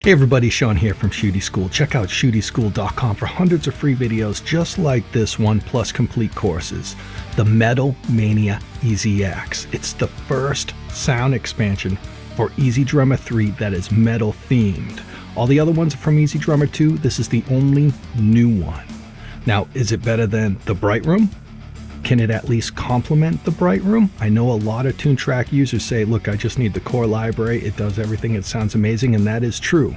Hey everybody, Sean here from Shootie School. Check out ShootieSchool.com for hundreds of free videos just like this one, plus complete courses. The Metal Mania EZX. It's the first sound expansion for EZDrummer 3 that is metal themed. All the other ones are from EZDrummer 2. This is the only new one. Now, is it better than the Bright Room? Can it at least complement the Bright Room? I know a lot of Toontrack users say, look, I just need the core library. It does everything. It sounds amazing, and that is true.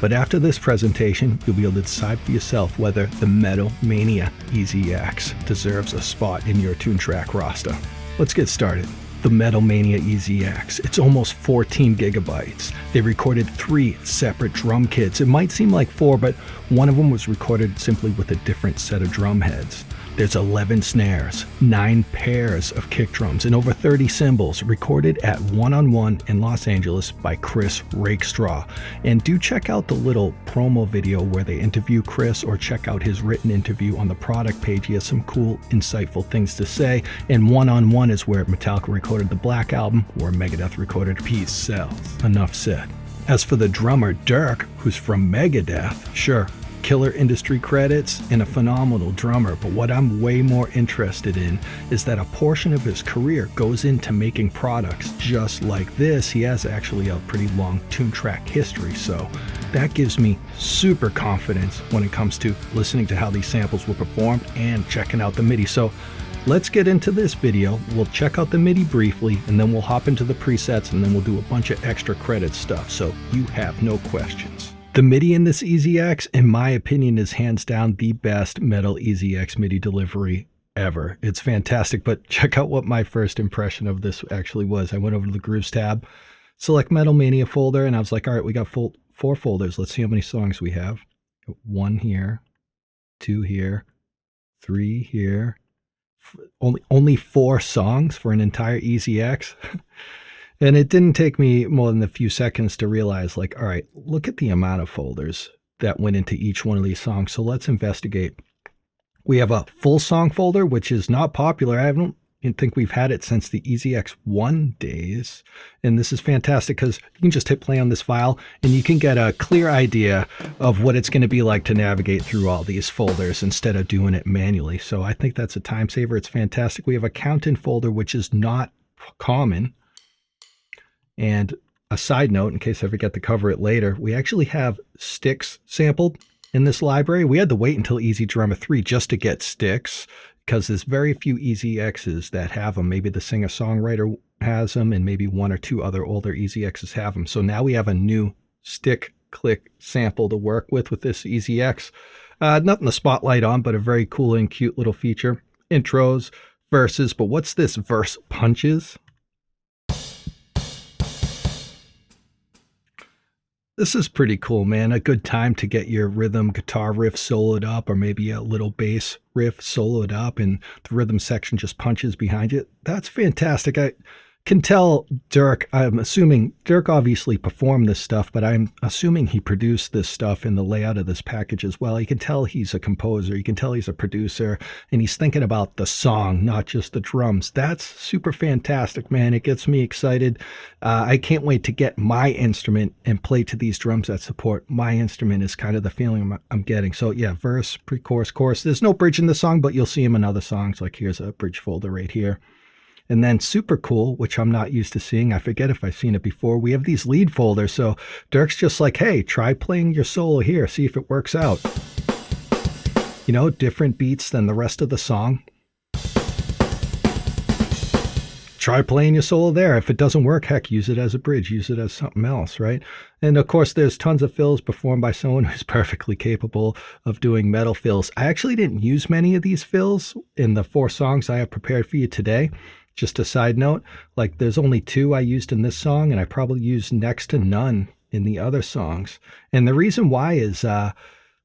But after this presentation, you'll be able to decide for yourself whether the Metal Mania EZX deserves a spot in your Toontrack roster. Let's get started. The Metal Mania EZX. It's almost 14 gigabytes. They recorded 3 separate drum kits. It might seem like 4, but one of them was recorded simply with a different set of drum heads. There's 11 snares, 9 pairs of kick drums, and over 30 cymbals, recorded at 1-on-1 in Los Angeles by Chris Rakestraw. And do check out the little promo video where they interview Chris, or check out his written interview on the product page. He has some cool, insightful things to say. And 1-on-1 is where Metallica recorded the Black Album, where Megadeth recorded 𝗘𝗫𝗖𝗟𝗪. Enough said. As for the drummer Dirk, who's from Megadeth, sure, killer industry credits and a phenomenal drummer, but what I'm way more interested in is that a portion of his career goes into making products just like this. He has actually a pretty long Toontrack history, so that gives me super confidence when it comes to listening to how these samples were performed and checking out the MIDI. So let's get into this video. We'll check out the MIDI briefly, and then we'll hop into the presets, and then we'll do a bunch of extra credit stuff, so you have no questions. The MIDI in this EZX, in my opinion, is hands down the best Metal EZX MIDI delivery ever. It's fantastic, but check out what my first impression of this actually was. I went over to the Grooves tab, select Metal Mania folder, and I was like, all right, we got 4 folders. Let's see how many songs we have. 1 here, 2 here, 3 here. Only 4 songs for an entire EZX. And it didn't take me more than a few seconds to realize, like, all right, look at the amount of folders that went into each one of these songs. So let's investigate. We have a full song folder, which is not popular. I don't think we've had it since the EZX1 days. And this is fantastic because you can just hit play on this file and you can get a clear idea of what it's going to be like to navigate through all these folders instead of doing it manually. So I think that's a time saver. It's fantastic. We have a count-in folder, which is not common. And a side note, in case I forget to cover it later, we actually have sticks sampled in this library. We had to wait until EZDrummer 3 just to get sticks, because there's very few EZXs that have them. Maybe the singer-songwriter has them, and maybe 1 or 2 other older EZXs have them. So now we have a new stick click sample to work with this EZX. Nothing to spotlight on, but a very cool and cute little feature. Intros, verses, but what's this verse punches? This is pretty cool, man. A good time to get your rhythm guitar riff soloed up, or maybe a little bass riff soloed up, and the rhythm section just punches behind it. That's fantastic. I can tell Dirk, I'm assuming Dirk obviously performed this stuff, but I'm assuming he produced this stuff in the layout of this package as well. You can tell he's a composer. You can tell he's a producer, and he's thinking about the song, not just the drums. That's super fantastic, man. It gets me excited. I can't wait to get my instrument and play to these drums that support my instrument is kind of the feeling I'm getting. So yeah, verse, pre-chorus, chorus. There's no bridge in the song, but you'll see him in other songs. Like here's a bridge folder right here. And then super cool, which I'm not used to seeing. I forget if I've seen it before. We have these lead folders. So Dirk's just like, hey, try playing your solo here. See if it works out. You know, different beats than the rest of the song. Try playing your solo there. If it doesn't work, heck, use it as a bridge. Use it as something else, right? And of course, there's tons of fills performed by someone who's perfectly capable of doing metal fills. I actually didn't use many of these fills in the 4 songs I have prepared for you today. Just a side note, like there's only 2 I used in this song, and I probably used next to none in the other songs. And the reason why is a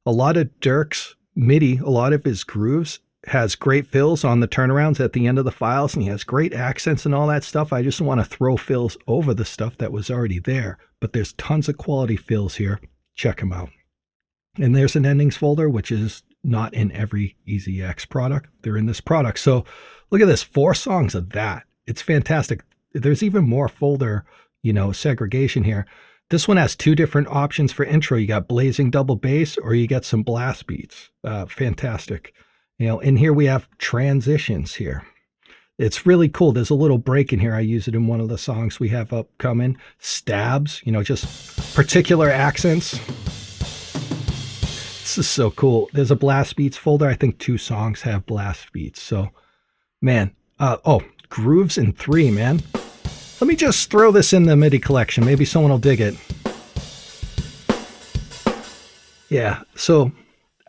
lot of Dirk's MIDI, a lot of his grooves has great fills on the turnarounds at the end of the files, and he has great accents and all that stuff. I just want to throw fills over the stuff that was already there. But there's tons of quality fills here. Check them out. And there's an endings folder, which is not in every EZX product. They're in this product. So look at this, 4 songs of that. It's fantastic. There's even more folder, segregation here. This one has two different options for intro. You got blazing double bass or you get some blast beats. Fantastic. You know, and here we have transitions here. It's really cool. There's a little break in here. I use it in one of the songs we have upcoming. Stabs, you know, just particular accents. This is so cool. There's a blast beats folder. I think 2 songs have blast beats. So, man. Oh, grooves in 3, man. Let me just throw this in the MIDI collection. Maybe someone will dig it. Yeah, so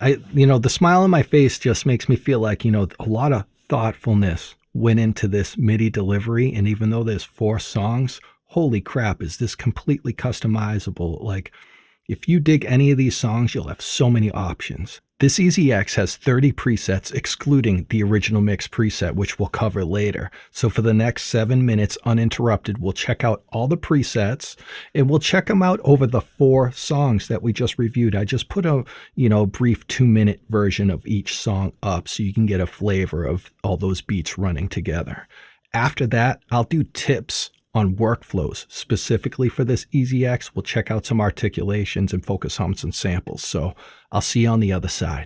the smile on my face just makes me feel like, a lot of thoughtfulness went into this MIDI delivery. And even though there's 4 songs, holy crap, is this completely customizable. Like, if you dig any of these songs, you'll have so many options. This EZX has 30 presets, excluding the original mix preset, which we'll cover later. So for the next 7 minutes uninterrupted, we'll check out all the presets and we'll check them out over the 4 songs that we just reviewed. I just put a, brief 2-minute version of each song up so you can get a flavor of all those beats running together. After that, I'll do tips on workflows specifically for this EZX. We'll check out some articulations and focus on some samples. So I'll see you on the other side.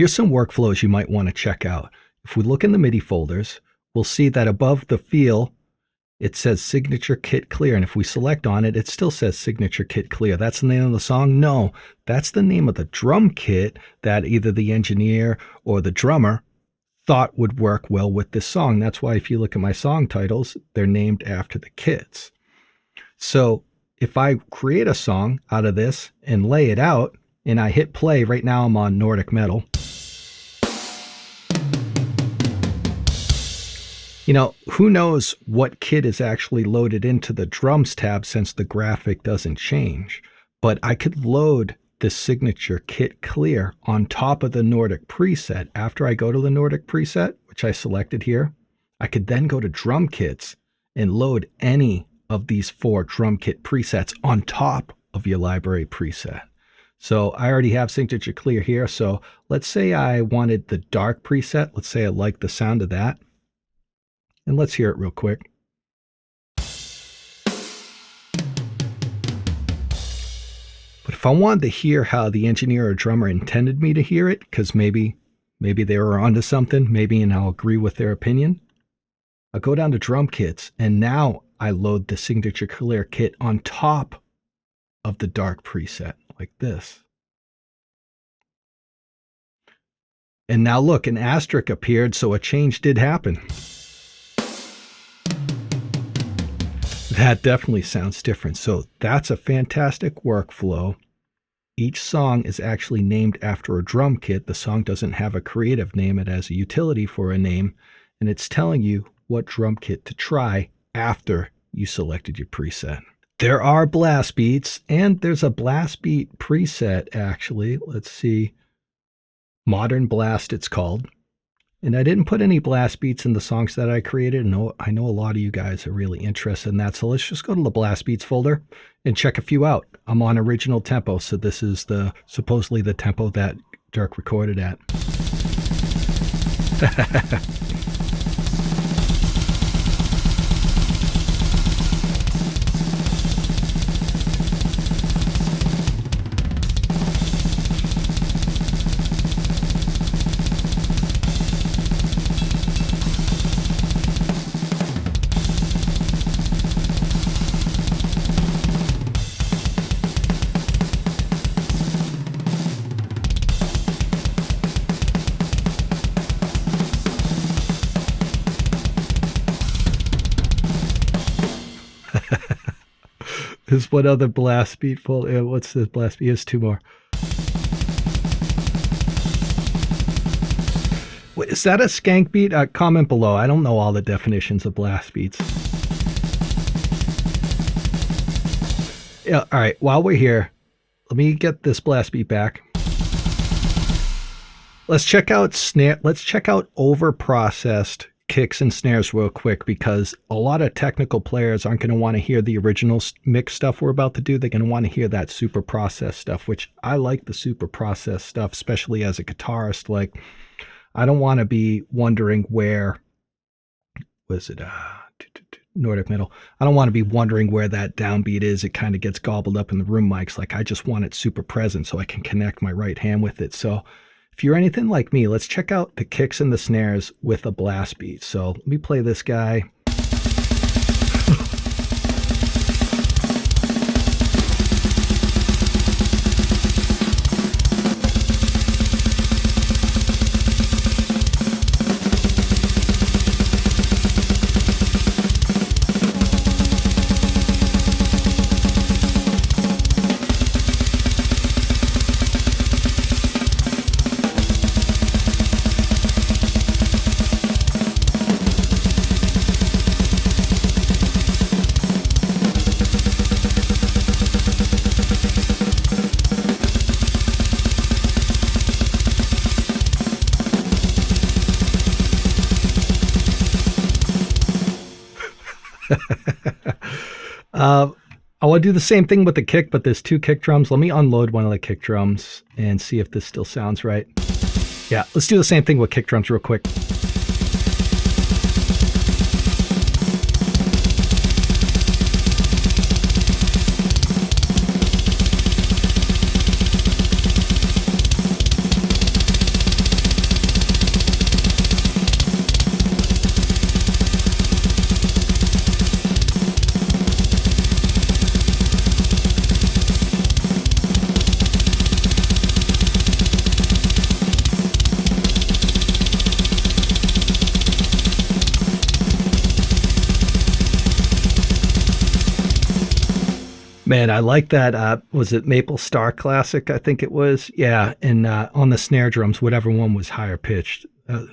Here's some workflows you might want to check out. If we look in the MIDI folders, we'll see that above the feel, it says Signature Kit Clear. And if we select on it, it still says Signature Kit Clear. That's the name of the song? No, that's the name of the drum kit that either the engineer or the drummer thought would work well with this song. That's why if you look at my song titles, they're named after the kits. So if I create a song out of this and lay it out and I hit play, right now I'm on Nordic Metal. You know, who knows what kit is actually loaded into the drums tab since the graphic doesn't change. But I could load the Signature Kit Clear on top of the Nordic preset. After I go to the Nordic preset, which I selected here, I could then go to drum kits and load any of these 4 drum kit presets on top of your library preset. So I already have Signature Clear here. So let's say I wanted the dark preset. Let's say I like the sound of that. And let's hear it real quick. But if I wanted to hear how the engineer or drummer intended me to hear it, because maybe they were onto something, maybe, and I'll agree with their opinion, I'll go down to drum kits, and now I load the Signature Clear kit on top of the dark preset, like this. And now look, an asterisk appeared, so a change did happen. That definitely sounds different. So that's a fantastic workflow. Each song is actually named after a drum kit. The song doesn't have a creative name. It has a utility for a name. And it's telling you what drum kit to try after you selected your preset. There are blast beats, and there's a blast beat preset actually. Let's see. Modern Blast it's called. And I didn't put any blast beats in the songs that I created. No, I know a lot of you guys are really interested in that. So let's just go to the blast beats folder and check a few out. I'm on original tempo. So this is supposedly the tempo that Dirk recorded at. There's one other blast beat folder. What's this blast beat? Here's 2 more. Wait, is that a skank beat? Comment below. I don't know all the definitions of blast beats. Yeah, all right, while we're here, let me get this blast beat back. Let's check out overprocessed kicks and snares real quick, because a lot of technical players aren't going to want to hear the original mix stuff we're about to do. They're going to want to hear that super processed stuff, which I like the super processed stuff, especially as a guitarist. Like, I don't want to be wondering where, Nordic Metal. I don't want to be wondering where that downbeat is. It kind of gets gobbled up in the room mics. Like, I just want it super present so I can connect my right hand with it. So if you're anything like me, let's check out the kicks and the snares with a blast beat. So let me play this guy. I want to do the same thing with the kick, but there's 2 kick drums. Let me unload one of the kick drums and see if this still sounds right. Yeah, let's do the same thing with kick drums real quick. Man, I like that. Was it Maple Star Classic? I think it was. Yeah, and on the snare drums, whatever one was higher pitched.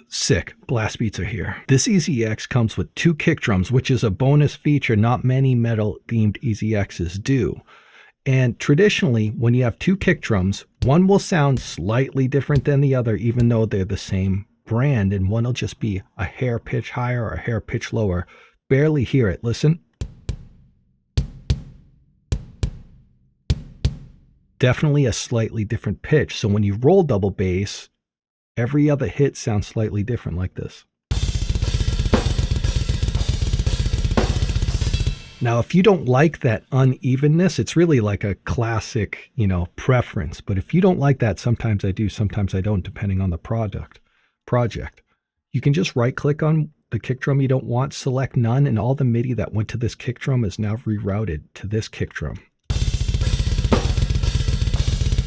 Sick. Blast beats are here. This EZX comes with 2 kick drums, which is a bonus feature not many metal-themed EZXs do. And traditionally, when you have 2 kick drums, one will sound slightly different than the other, even though they're the same brand, and one will just be a hair pitch higher or a hair pitch lower. Barely hear it. Listen. Definitely a slightly different pitch. So when you roll double bass, every other hit sounds slightly different like this. Now, if you don't like that unevenness, it's really like a classic, preference. But if you don't like that, sometimes I do, sometimes I don't, depending on the project. You can just right-click on the kick drum you don't want, select none, and all the MIDI that went to this kick drum is now rerouted to this kick drum.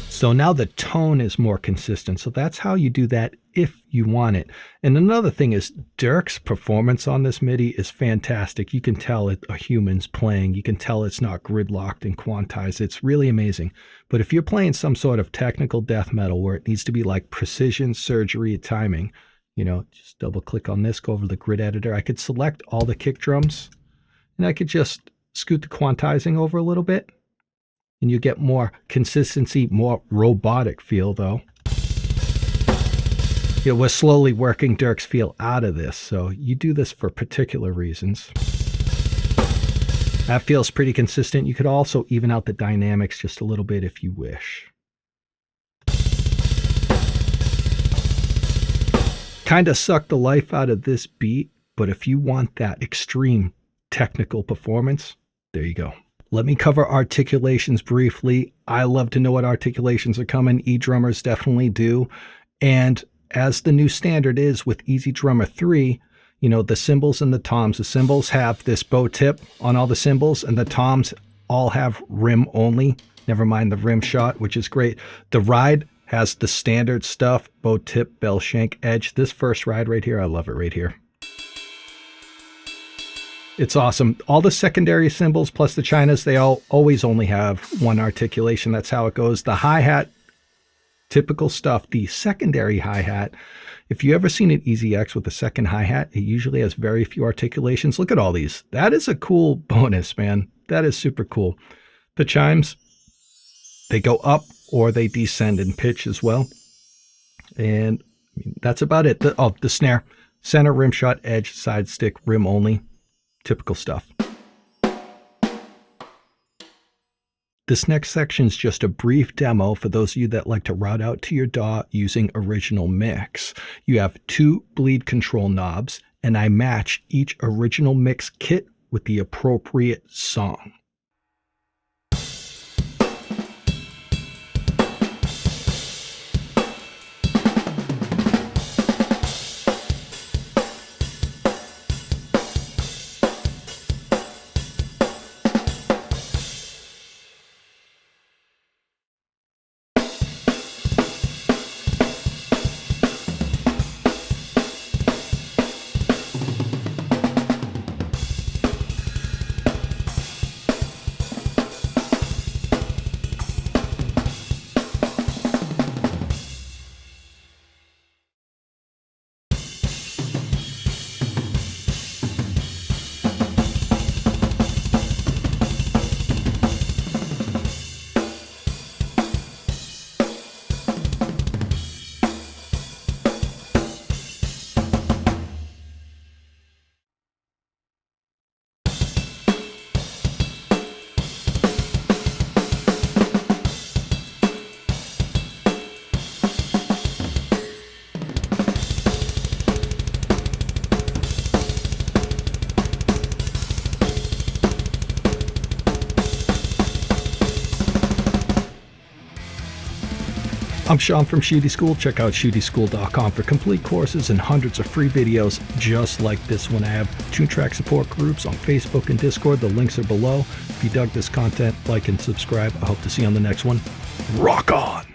So now the tone is more consistent. So that's how you do that if you want it. And another thing is Dirk's performance on this MIDI is fantastic. You can tell a human's playing. You can tell it's not gridlocked and quantized. It's really amazing. But if you're playing some sort of technical death metal where it needs to be like precision surgery timing, just double click on this, go over to the grid editor. I could select all the kick drums and I could just scoot the quantizing over a little bit. And you get more consistency, more robotic feel, though. We're slowly working Dirk's feel out of this, so you do this for particular reasons. That feels pretty consistent. You could also even out the dynamics just a little bit if you wish. Kind of suck the life out of this beat, but if you want that extreme technical performance, there you go. Let me cover articulations briefly. I love to know what articulations are coming. EZDrummers definitely do. And as the new standard is with EZDrummer 3, the cymbals and the toms. The cymbals have this bow tip on all the cymbals, and the toms all have rim only. Never mind the rim shot, which is great. The ride has the standard stuff, bow tip, bell shank, edge. This first ride right here, I love it right here. It's awesome. All the secondary cymbals plus the chinas, they always only have one articulation. That's how it goes. The hi-hat, typical stuff. The secondary hi-hat, if you ever seen an EZX with a second hi-hat, it usually has very few articulations. Look at all these. That is a cool bonus, man. That is super cool. The chimes, they go up or they descend in pitch as well. And that's about it. The snare, center, rim shot, edge, side stick, rim only. Typical stuff. This next section is just a brief demo for those of you that like to route out to your DAW using Original Mix. You have 2 bleed control knobs, and I match each Original Mix kit with the appropriate song. I'm Sean from Shootie School. Check out ShootieSchool.com for complete courses and hundreds of free videos just like this one. I have Toontrack support groups on Facebook and Discord. The links are below. If you dug this content, like and subscribe. I hope to see you on the next one. Rock on!